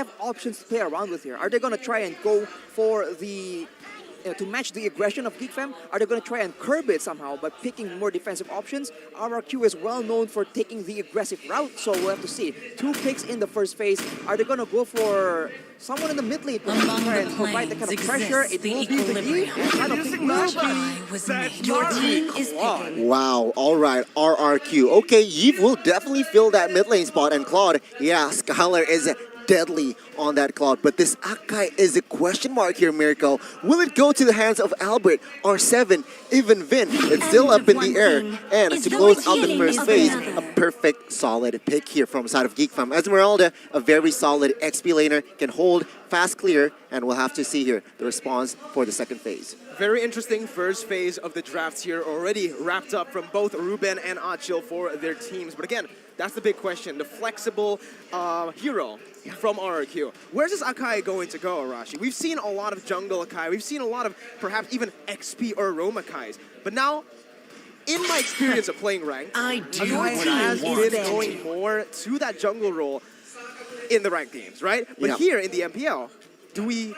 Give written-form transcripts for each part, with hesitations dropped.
have options to play around with here. Are they going to try and go for the to match the aggression of Geek Fam? Are they going to try and curb it somehow by picking more defensive options? RRQ is well known for taking the aggressive route, so we'll have to see. 2 picks in the first phase. Are they going to go for someone in the mid lane to try and provide the kind of pressure? It will be the Geek. I don't think Your team is picking. Wow, alright, RRQ. Okay, Yves will definitely fill that mid lane spot, and Claude, yeah, Skylar is deadly on that Claude. But this Akai is a question mark here, Miracle. Will it go to the hands of Albert, R7, even Vin? It's still up in the air. And to close out the first phase, a perfect, solid pick here from side of Geek Fam. Esmeralda, a very solid XP laner, can hold fast clear, and we'll have to see here the response for the second phase. Very interesting first phase of the drafts here, already wrapped up from both Ruben and Achil for their teams. But again, that's the big question, the flexible hero from RRQ. Where's this Akai going to go, Arashi? We've seen a lot of jungle Akai, we've seen a lot of perhaps even XP or roam Akais. But now, in my experience of playing ranked, Akai has been going more to that jungle role in the ranked games, right? But here in the MPL, do we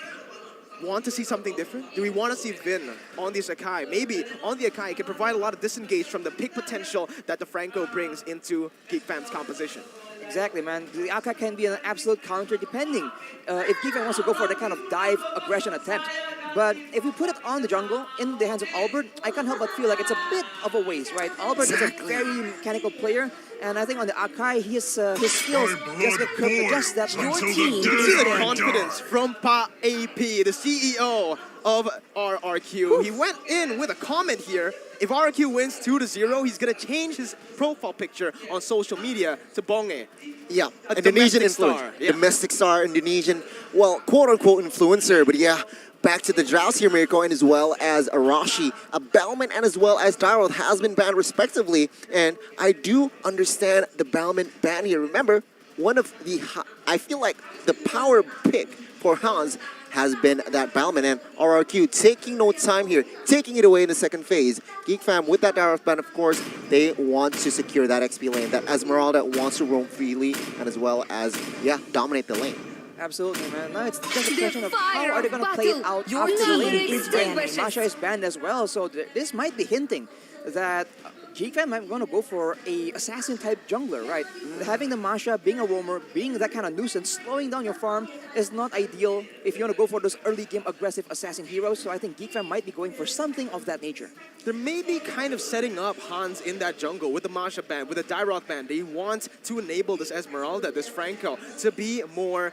want to see something different? Do we want to see Vin on this Akai? Maybe on the Akai, it can provide a lot of disengage from the pick potential that the Franco brings into Geek Fam's composition. Exactly, man. The Akai can be an absolute counter depending if Geek Fam wants to go for that kind of dive aggression attempt. But if we put it on the jungle in the hands of Albert, I can't help but feel like it's a bit of a waste, right? Albert is a very mechanical player, and I think on the Akai, his skills just get curbed just that much. You can see the confidence from Pa AP, the CEO of RRQ. He went in with a comment here. If RRQ wins 2-0, he's going to change his profile picture on social media to Bonge. Yeah, Indonesian influencer. Domestic star, Indonesian, well, quote-unquote influencer, but yeah. Back to the Drows here, Mirko, and as well as Arashi, a Bellman, and as well as Daryl has been banned respectively. And I do understand the Bellman ban here. Remember, one of the, I feel like the power pick for Hans has been that Bellman, and RRQ taking no time here, taking it away in the second phase. Geek Fam with that Daryl ban, of course, they want to secure that XP lane. That Esmeralda wants to roam freely and as well as, yeah, dominate the lane. Absolutely, man. Now it's just a question of how are they going to play it out after the lane is banned. Masha is banned as well, so this might be hinting that Geek Fam might want to go for a assassin-type jungler, right? Having the Masha, being a roamer, being that kind of nuisance, slowing down your farm is not ideal if you want to go for those early-game aggressive assassin heroes, so I think Geek Fam might be going for something of that nature. They're maybe kind of setting up Hans in that jungle with the Masha band, with the Dairoth band. They want to enable this Esmeralda, this Franco, to be more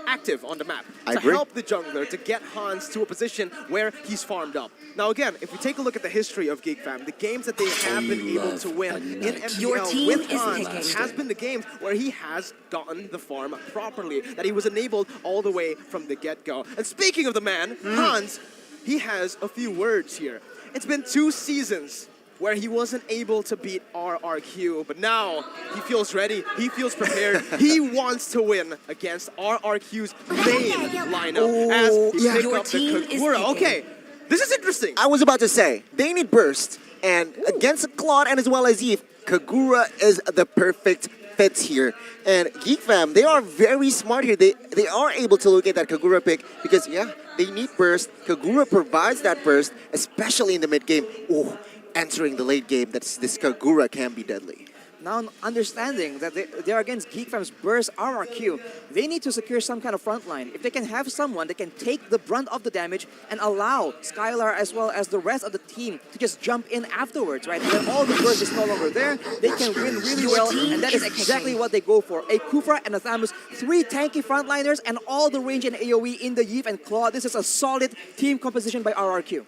active on the map, to help the jungler, to get Hans to a position where he's farmed up. Now again, if we take a look at the history of Geek Fam, the games that they have been able to win in MPL with Hans has been the games where he has gotten the farm properly, that he was enabled all the way from the get-go. And speaking of the man, Hans, he has a few words here. It's been 2 seasons where he wasn't able to beat RRQ, but now he feels ready, he feels prepared, he wants to win against RRQ's main lineup as he picked up the Kagura. Okay, this is interesting. I was about to say, they need burst, and against Claude and as well as Eve, Kagura is the perfect fit here. And Geek Fam, they are very smart here. They are able to locate that Kagura pick because, yeah, they need burst. Kagura provides that burst, especially in the mid game. Oh, entering the late game, this Kagura can be deadly. Now understanding that they are against Geek Fam's burst RRQ, they need to secure some kind of front line. If they can have someone that can take the brunt of the damage and allow Skylar as well as the rest of the team to just jump in afterwards, right? When all the burst is no longer there, they can win really well, and that is exactly what they go for. A Kufra and a Thamus, 3 tanky frontliners, and all the range and AoE in the Yves and Claw. This is a solid team composition by RRQ.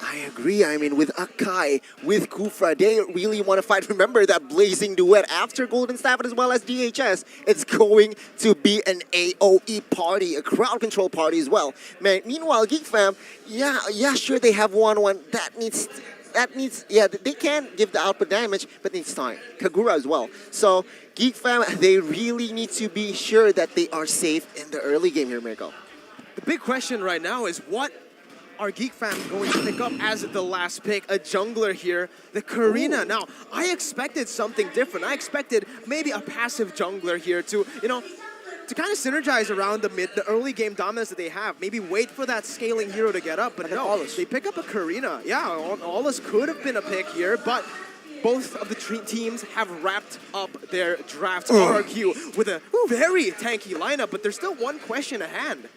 I agree. I mean, with Akai, with Kufra, they really want to fight. Remember that blazing duet after Golden Staff as well as DHS. It's going to be an AoE party, a crowd control party as well. Man, meanwhile, Geek Fam, yeah, sure, they have 1-1. That needs, yeah, they can give the output damage, but it needs time. Kagura as well. So, Geek Fam, they really need to be sure that they are safe in the early game here, Mirko. The big question right now is what are Geek Fam going to pick up as the last pick? A jungler here, the Karina. Now, I expected something different. I expected maybe a passive jungler here to, you know, to kind of synergize around the early game dominance that they have. Maybe wait for that scaling hero to get up, but no, they pick up a Karina. Yeah, Aulus could have been a pick here, but both of the teams have wrapped up their draft RRQ with a very tanky lineup, but there's still one question at hand.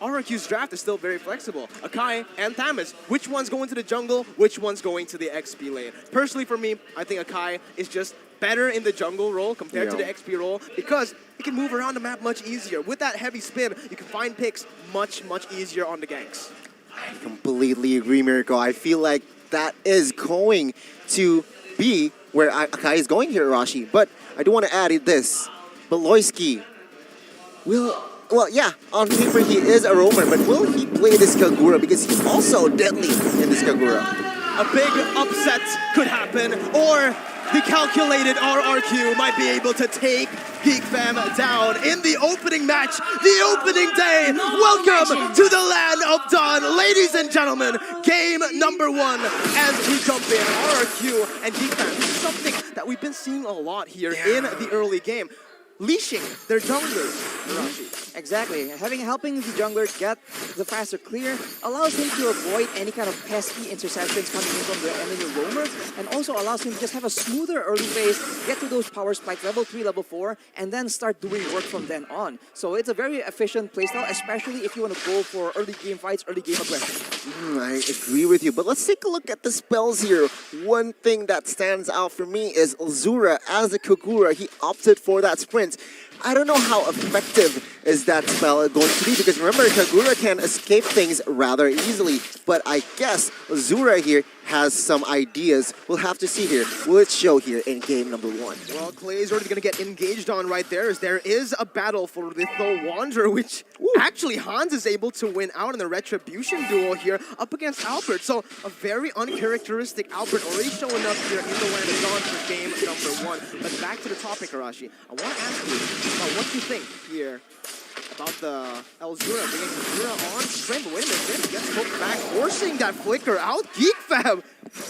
RRQ's draft is still very flexible. Akai and Thamus, which one's going to the jungle, which one's going to the XP lane? Personally for me, I think Akai is just better in the jungle role compared to the XP role because he can move around the map much easier. With that heavy spin, you can find picks much easier on the ganks. I completely agree, Miracle. I feel like that is going to be where Akai is going here, Arashi. But I do want to add this. Beloyski well, yeah, on paper he is a roamer, but will he play this Kagura? Because he's also deadly in this Kagura. A big upset could happen, or the calculated RRQ might be able to take Geek Fam down in the opening match, the opening day. Welcome to the land of Dawn. Ladies and gentlemen, game number 1 as we jump in. RRQ and Geek Fam. This is something that we've been seeing a lot here in the early game. Leashing their junglers, Arashi. Exactly. Helping the jungler get the faster clear allows him to avoid any kind of pesky interceptions coming in from the enemy roamer, and also allows him to just have a smoother early phase, get to those power spikes, level 3, level 4, and then start doing work from then on. So it's a very efficient playstyle, especially if you want to go for early game fights, early game aggression. I agree with you, but let's take a look at the spells here. One thing that stands out for me is Azura as a Kagura. He opted for that sprint. I don't know how effective is that spell going to be, because remember, Kagura can escape things rather easily, but I guess Azura here has some ideas. We'll have to see here. Will it show here in game number 1? Well, Clay is already going to get engaged on right there, as there is a battle for Lethal Wanderer, which actually Hans is able to win out in the Retribution duel here up against Albert. So a very uncharacteristic Albert already showing up here in the land of Dawn for game number 1. But back to the topic, Arashi. I want to ask you about what you think here about the Elzura bringing Elzura on stream. But wait a minute, he gets hooked back, forcing that flicker out. Geek Fam!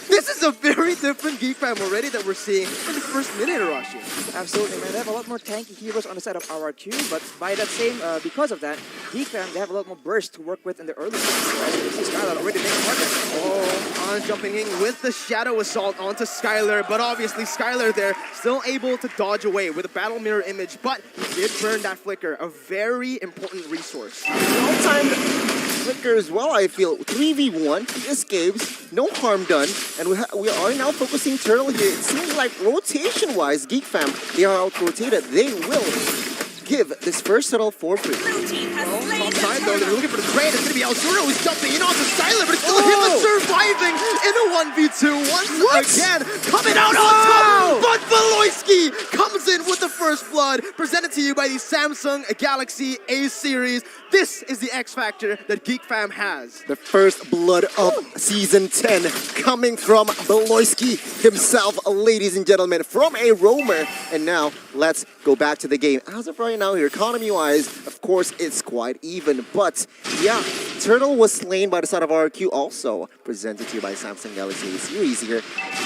This is a very different Geek Fam already that we're seeing in the first minute, Arashi. Absolutely, man. They have a lot more tanky heroes on the side of RRQ, but by that same, because of that, Geek Fam, they have a lot more burst to work with in the early games. As you can see, Skylar already making progress. Oh, Hans jumping in with the Shadow Assault onto Skylar, but obviously Skylar there still able to dodge away with a Battle Mirror image, but he did burn that flicker, a very important resource. All-time flicker as well, I feel. 3v1, he escapes, no harm done, and we are now focusing Turtle here. It seems like rotation-wise, Geek Fam, they are out-rotated. They will give this first turtle for free. Top side though, they're looking for the trade. It's going to be Elzura who's jumping in onto Skylar, but it's still him that's surviving in a 1v2 once again. Coming out on top, but Beloyski comes in with the first blood. Presented to you by the Samsung Galaxy A series. This is the X Factor that Geek Fam has. The first blood of Season 10 coming from Beloyski himself, ladies and gentlemen, from a roamer. And now, let's go back to the game. As of right now here, economy-wise, of course, it's quite even. But, yeah, Turtle was slain by the side of RRQ, also presented to you by Samsung Galaxy A series here.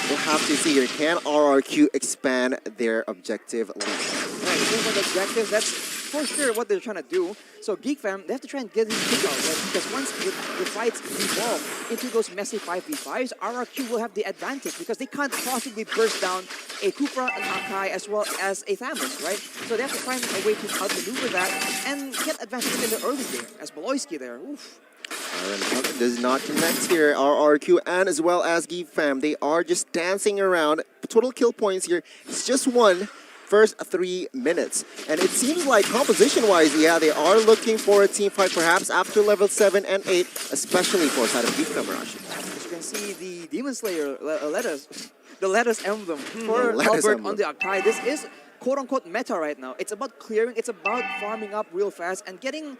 We'll have to see here, can RRQ expand their objective lead? Right, in terms of objectives, that's for sure what they're trying to do. So Geek Fam, they have to try and get these kickouts, right? Because once the fights evolve into those messy 5v5s, RRQ will have the advantage because they can't possibly burst down a Kupra, an Akai, as well as a Thamus, right? So they have to find a way to outmaneuver that and get advantage in the early game, as Beloyski there. Oof. Iron does not connect here. RRQ and as well as Geek Fam, they are just dancing around. Total kill points here, it's just one. First 3 minutes. And it seems like composition-wise, yeah, they are looking for a team fight perhaps after level 7 and 8, especially for side of Geek Fam, Rashi. As you can see, the Demon Slayer the lettuce emblem for Albert on the Akai. This is quote-unquote meta right now. It's about clearing, it's about farming up real fast and getting,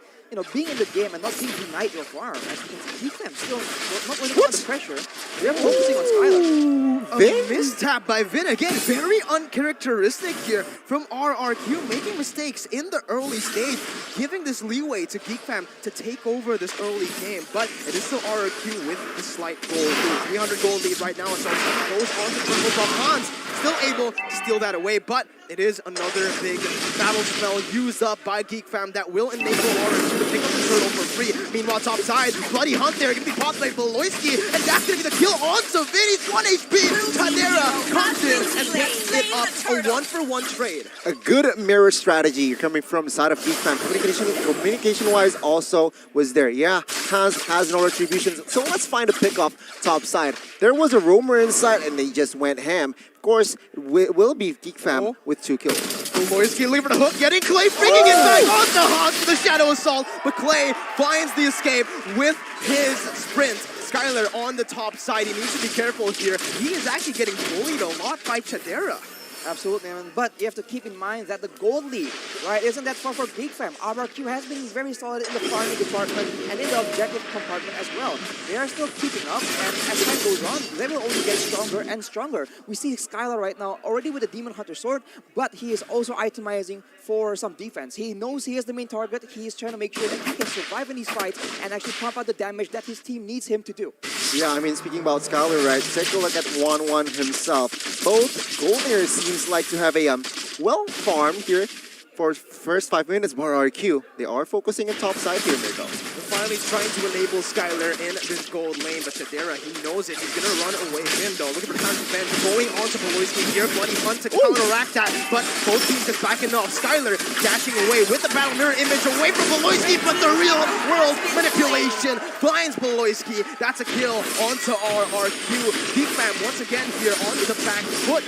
being in the game and not being denied your farm. As you can see, Geek Fam still not really under pressure. They're focusing on Skylar. A mistap by Vin. Again, very uncharacteristic here from RRQ, making mistakes in the early stage, giving this leeway to Geek Fam to take over this early game. But it is still RRQ with the slight goal lead. 300 gold lead right now, and so goes on to Purple from Hans. still able to steal that away, but it is another big battle spell used up by Geek Fam that will enable Orange to pick up the turtle for free. Meanwhile, top side, Bloody Hunt there, going to be popped by Beloyski, and that's going to be the kill onto Vinny's 1 HP. Tadera comes in and picks it up, a 1-for-1 trade. A good mirror strategy coming from the side of Geek Fam. Communication-wise also was there. Yeah, Hans has no retributions, so let's find a pick off top side. There was a roamer inside, and they just went ham. Of course, it will be Geek Fam with 2 kills. Beloyski looking for the hook, getting Clay, bringing it back onto Hans with the Shadow Assault, but Clay finds the escape with his sprint. Skylar on the top side, he needs to be careful here. He is actually getting bullied a lot by Chadera. Absolutely, man. But you have to keep in mind that the gold lead, right, isn't that far for Geek Fam. RRQ has been very solid in the farming department and in the objective compartment as well. They are still keeping up, and as time goes on, they will only get stronger and stronger. We see Skylar right now already with the Demon Hunter sword, but he is also itemizing for some defense. He knows he is the main target. He is trying to make sure that he can survive in these fights and actually pump out the damage that his team needs him to do. Yeah, I mean, speaking about Skylar, right, take a look at 1-1 himself. Both Goldeners seems like to have a well-farmed here for first 5 minutes. But RRQ, they are focusing on top side here, Mirko. They're finally trying to enable Skylar in this gold lane, but Chadera, he knows it. He's going to run away him, though. Looking for time to bend, going on to Beloyski here. Bloody Hunt to counteract that, but both teams just backing off. Skylar dashing away with the battle mirror image away from Beloyski, but the real world manipulation finds Beloyski. That's a kill onto RRQ. Geek Fam once again here onto the back foot.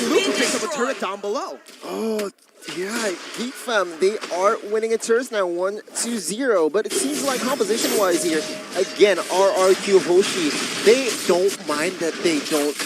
Luke picks up a turret down below. Oh, yeah, Geek Fam, they are winning a turns now, 1-0. But it seems like composition-wise here, again, RRQ Hoshi, they don't mind that they don't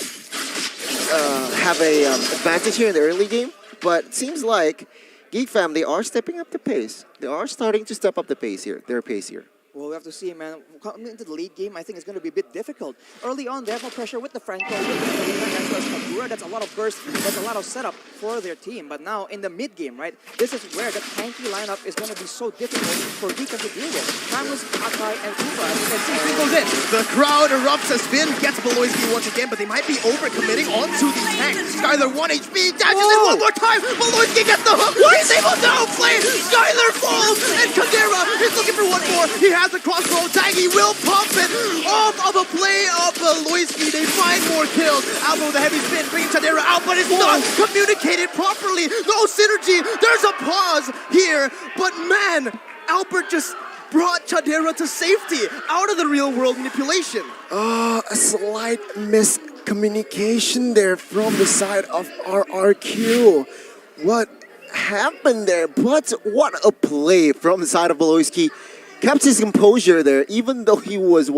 have a advantage here in the early game. But it seems like Geek Fam, they are stepping up the pace. They are starting to step up the pace here, their pace here. Well, we have to see, man. Coming into the late game, I think it's going to be a bit difficult. Early on, they have no pressure with the Franco, with the Karina, as well as Kagura. That's a lot of burst, that's a lot of setup for their team. But now, in the mid-game, right, this is where the tanky lineup is going to be so difficult for Geek to deal with. Camus, Akai, and Kufa, as you can see, he goes in. The crowd erupts as Finn gets Beloyski once again, but they might be overcommitting onto the tank. Skylar 1 HP, dashes in one more time. Beloyski gets the hook. He's able to outplay. Skylar falls, and Kadera is looking for one more. He has the crossbow tag. He will pump it off of a play of Beloyski. They find more kills. Albo with the heavy spin, bringing Chadera out, but it's not communicated properly. No synergy. There's a pause here, but man, Albert just brought Chadera to safety out of the real world manipulation. A slight miscommunication there from the side of RRQ. What happened there? But what a play from the side of Beloyski. Kept his composure there, even though he was,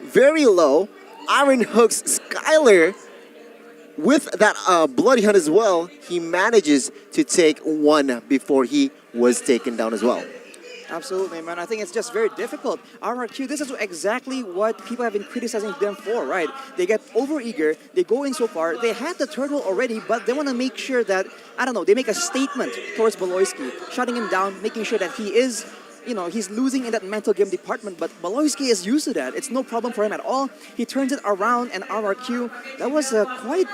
very low. Iron hooks Skylar with that Bloody Hunt as well. He manages to take one before he was taken down as well. Absolutely, man. I think it's just very difficult. RRQ, this is exactly what people have been criticizing them for, right? They get over-eager, they go in so far, they had the turtle already, but they want to make sure that, I don't know, they make a statement towards Beloyski, shutting him down, making sure that he is, he's losing in that mental game department, but Beloyski is used to that. It's no problem for him at all. He turns it around, and RRQ, that was quite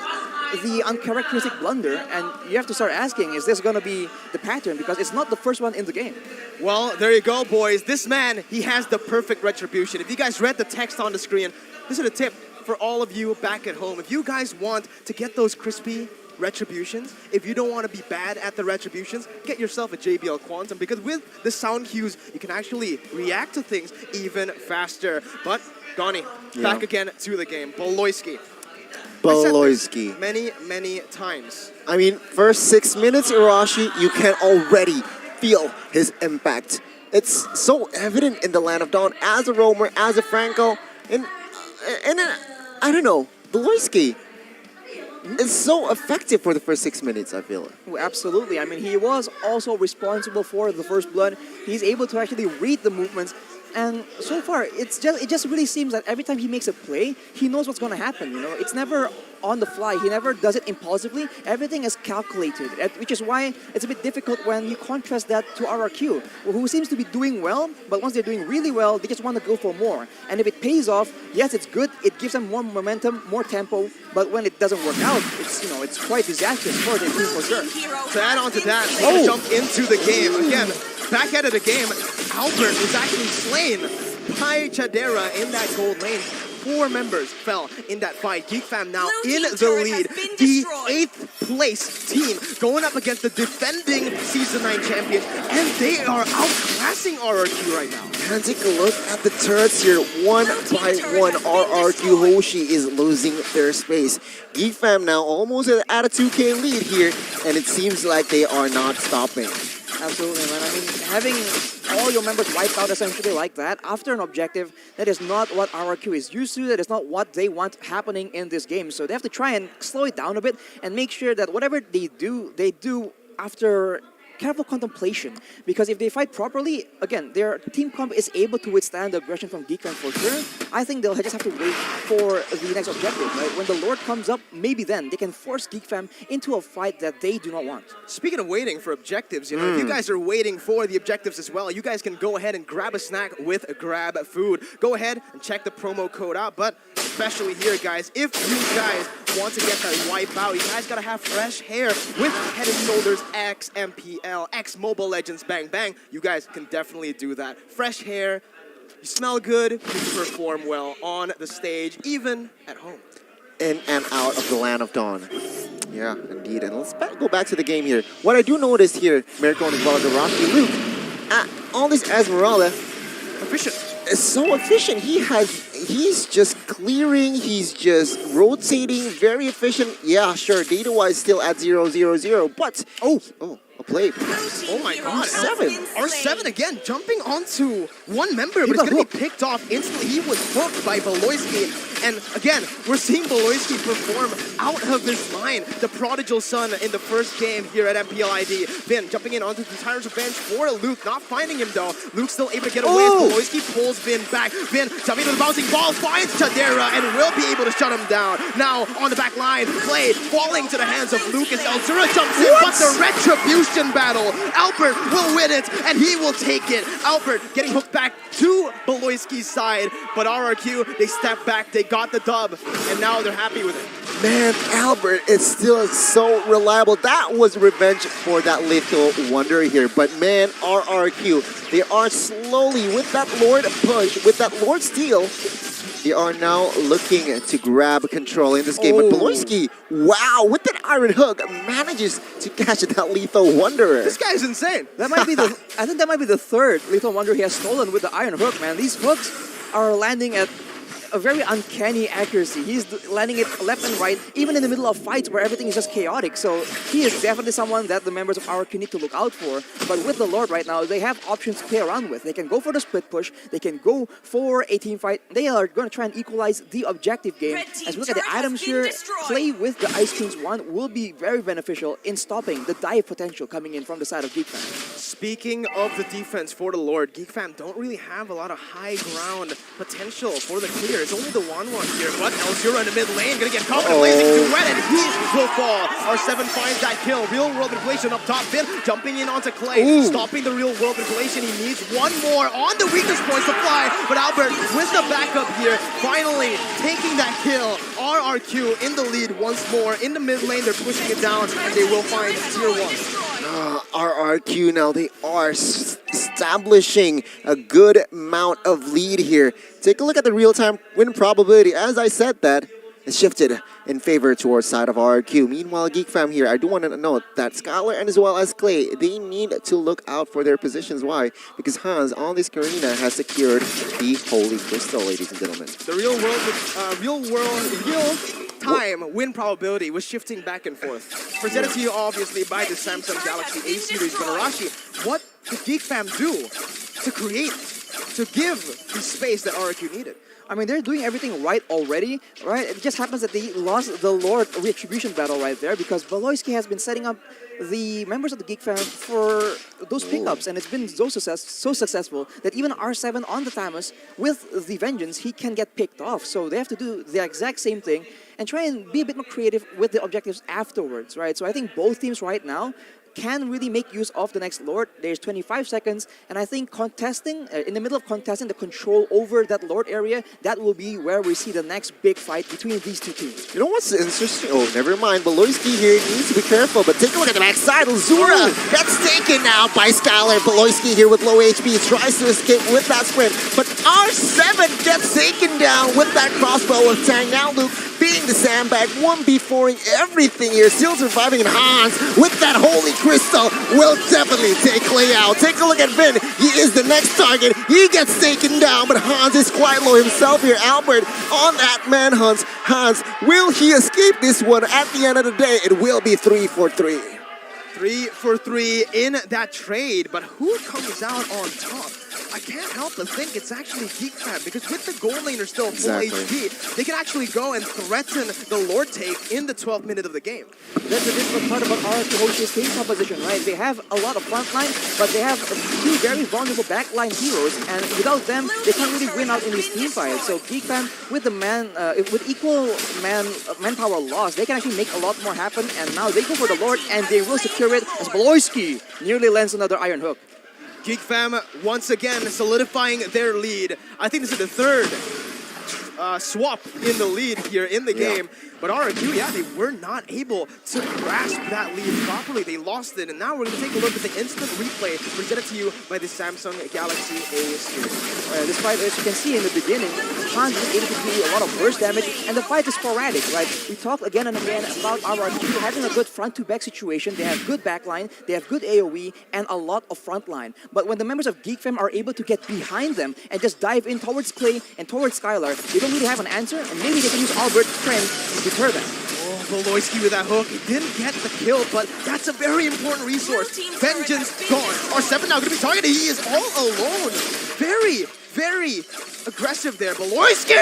the uncharacteristic blunder, and you have to start asking, is this going to be the pattern? Because it's not the first one in the game. Well, there you go, boys. This man, he has the perfect retribution. If you guys read the text on the screen, this is a tip for all of you back at home. If you guys want to get those crispy retributions, if you don't want to be bad at the retributions, get yourself a JBL Quantum, because with the sound cues, you can actually react to things even faster. But, Donnie, back again to the game. Beloyski. Many, many times. I mean, first 6 minutes, Irashi, you can already feel his impact. It's so evident in the Land of Dawn as a roamer, as a Franco, and I don't know, Beloyski is so effective for the first 6 minutes, I feel. Absolutely. I mean, he was also responsible for the first blood. He's able to actually read the movements. And so far, it just really seems that every time he makes a play, he knows what's going to happen. You know, it's never on the fly. He never does it impulsively. Everything is calculated, which is why it's a bit difficult when you contrast that to RRQ, who seems to be doing well, but once they're doing really well, they just want to go for more. And if it pays off, yes, it's good. It gives them more momentum, more tempo. But when it doesn't work out, it's quite disastrous for the team for sure. To add on to that, jump into the game again. Back out of the game, Albert was actually slain by Chadera in that gold lane. 4 members fell in that fight. Geek Fam now in the lead. The 8th place team going up against the defending Season 9 champions, and they are outclassing RRQ right now. And take a look at the turrets here. One by one, RRQ Hoshi is losing their space. Geek Fam now almost at a 2K lead here, and it seems like they are not stopping. Absolutely, man. I mean, having all your members wiped out essentially like that after an objective, that is not what RRQ is used to. That is not what they want happening in this game. So they have to try and slow it down a bit and make sure that whatever they do after careful contemplation, because if they fight properly, again, their team comp is able to withstand the aggression from Geek Fam for sure. I think they'll just have to wait for the next objective, right? When the Lord comes up, maybe then they can force Geek Fam into a fight that they do not want. Speaking of waiting for objectives, you know, if you guys are waiting for the objectives as well, you guys can go ahead and grab a snack with Grab Food. Go ahead and check the promo code out, but especially here, guys, if you guys want to get that wipe out, you guys gotta have fresh hair with Head & Shoulders X MPL, X Mobile Legends Bang Bang. You guys can definitely do that. Fresh hair, you smell good, you perform well on the stage, even at home. In and out of the Land of Dawn. Yeah, indeed. And let's go back to the game here. What I do notice here, Mirko as well as Rocky Luke, all this Esmeralda, efficient. Is so efficient. He's just clearing, he's just rotating, very efficient. Yeah, sure, data-wise still at 0-0-0, but a play perhaps. Oh my god, R7. R7 again, jumping onto one member, but it's gonna be picked off instantly. He was hooked by Beloyski. And again, we're seeing Beloyski perform out of his mind. The prodigal son in the first game here at MPLID. Vin jumping in onto the Tyrant's Revenge for Luke, not finding him though. Luke's still able to get away as Beloyski pulls Vin back. Vin jumping to the bouncing ball, finds Chadera and will be able to shut him down. Now on the back line, play falling to the hands of Luke as Elzura jumps in, but the retribution battle. Albert will win it and he will take it. Albert getting hooked back to Beloyski's side, but RRQ, they step back, they got the dub, and now they're happy with it. Man, Albert is still so reliable. That was revenge for that little wonder here. But man, RRQ, they are slowly, with that Lord push, with that Lord steal, they are now looking to grab control in this game. But Beloyski, wow, with that iron hook, manages to catch that lethal wanderer. This guy's insane. That might be I think that might be the third lethal wonder he has stolen with the iron hook, man. These hooks are landing at a very uncanny accuracy. He's landing it left and right, even in the middle of fights where everything is just chaotic. So he is definitely someone that the members of RRQ need to look out for. But with the Lord right now, they have options to play around with. They can go for the split push. They can go for a team fight. They are going to try and equalize the objective game. As we look at the items here, play with the Ice King's Wand will be very beneficial in stopping the dive potential coming in from the side of Geek Fam. Speaking of the defense for the Lord, Geek Fam don't really have a lot of high ground potential for the clear. It's only the 1-1 here, but Elzura in the mid lane, gonna get caught in a blazing duet, and he will fall. R7 finds that kill. Real world manipulation up top. Finn jumping in onto Clay, stopping the real world manipulation. He needs one more on the weakness points to fly, but Albert with the backup here, finally taking that kill. RRQ in the lead once more. In the mid lane, they're pushing it down, and they will find tier 1. RRQ now, they are establishing a good amount of lead here. Take a look at the real-time win probability. As I said that, it's shifted in favor towards side of RRQ. Meanwhile, Geek Fam here, I do want to note that Skylar and as well as Clay, they need to look out for their positions. Why? Because Hans on this arena has secured the Holy Crystal, ladies and gentlemen. The real time win probability was shifting back and forth. Presented to you obviously by the Samsung Galaxy A series. But Arashi, what did Geek Fam do to create, to give the space that RRQ needed? I mean, they're doing everything right already, right? It just happens that they lost the Lord Retribution battle right there because Valoisky has been setting up the members of the Geek fam for those pickups, and it's been so successful that even R7 on the Thamus with the Vengeance, he can get picked off. So they have to do the exact same thing and try and be a bit more creative with the objectives afterwards, right? So I think both teams right now can really make use of the next Lord. There's 25 seconds, and I think contesting, in the middle of contesting the control over that Lord area, that will be where we see the next big fight between these two teams. You know what's interesting? Oh, never mind. Valoisky here needs to be careful, but take a look at the backside. Uzura gets taken out by Skylar. Valoisky here with low HP tries to escape with that sprint, but R7 gets taken down with that crossbow of Tang. Now Luke being the sandbag, 1v4ing everything here, still surviving, and Hans with that holy crystal will definitely take Clay out. Take a look at Vin. He is the next target. He gets taken down, but Hans is quite low himself here. Albert on that manhunt. Hans, will he escape this one? At the end of the day, it will be 3 for 3. 3 for 3 in that trade, but who comes out on top? I can't help but think it's actually Geek Fam, because with the gold laner still full HP, they can actually go and threaten the Lord take in the 12th minute of the game. That's the difficult part about RRQ Hoshi's team composition, right? They have a lot of frontline, but they have two very vulnerable backline heroes, and without them, they can't really win out in these team fights. So Geek Fam, with the with equal manpower loss, they can actually make a lot more happen, and now they go for the Lord, and they will secure it as Valoisky nearly lands another Iron Hook. Geek Fam once again solidifying their lead. I think this is the third swap in the lead here in the game. But RRQ, yeah, they were not able to grasp that lead properly. They lost it, and now we're going to take a look at the instant replay presented to you by the Samsung Galaxy A series. Despite, as you can see in the beginning, Hans is able to do a lot of burst damage, and the fight is sporadic, right? We talked again and again about RRQ having a good front-to-back situation. They have good backline, they have good AoE, and a lot of frontline. But when the members of Geek Fam are able to get behind them and just dive in towards Clay and towards Skylar, they don't really have an answer, and maybe they can use Albert's friend to deter them. Oh, Valoisky with that hook. He didn't get the kill, but that's a very important resource. Vengeance gone. R7 now going to be targeted. He is all alone. Very, very aggressive there. Valoisky!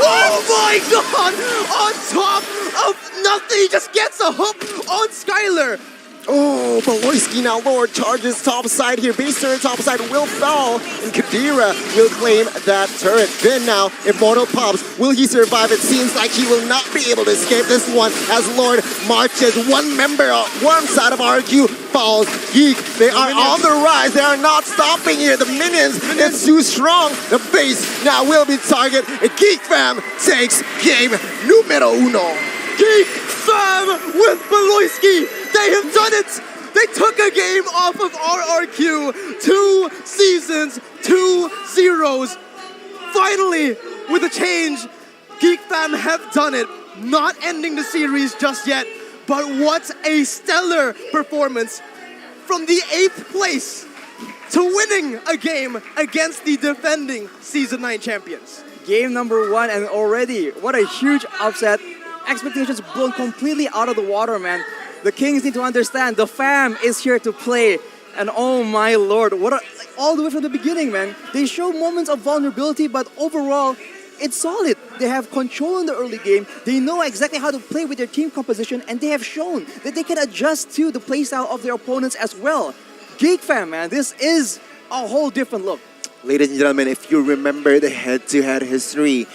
Oh my god! On top of nothing. He just gets a hook on Skylar. Oh, Valoisky now Lord charges top side here. Base turret top side will fall, and Kadira will claim that turret. Then now, if Mortal pops, will he survive? It seems like he will not be able to escape this one as Lord marches. One member on one side of RQ falls. Geek, they are on the rise. They are not stopping here. The minions, it's too strong. The base now will be target. And Geek Fam takes game numero uno. Geek Fam with Valoisky. They have done it! They took a game off of RRQ. 2 seasons, 2 zeros. Finally, with a change, Geek Fam have done it. Not ending the series just yet, but what a stellar performance. From the 8th place to winning a game against the defending Season 9 champions. Game number 1, and already, what a huge upset. Expectations blown completely out of the water, man. The Kings need to understand the fam is here to play. And oh my lord, all the way from the beginning, man. They show moments of vulnerability, but overall, it's solid. They have control in the early game. They know exactly how to play with their team composition, and they have shown that they can adjust to the playstyle of their opponents as well. Geek Fam, man, this is a whole different look. Ladies and gentlemen, if you remember the head-to-head history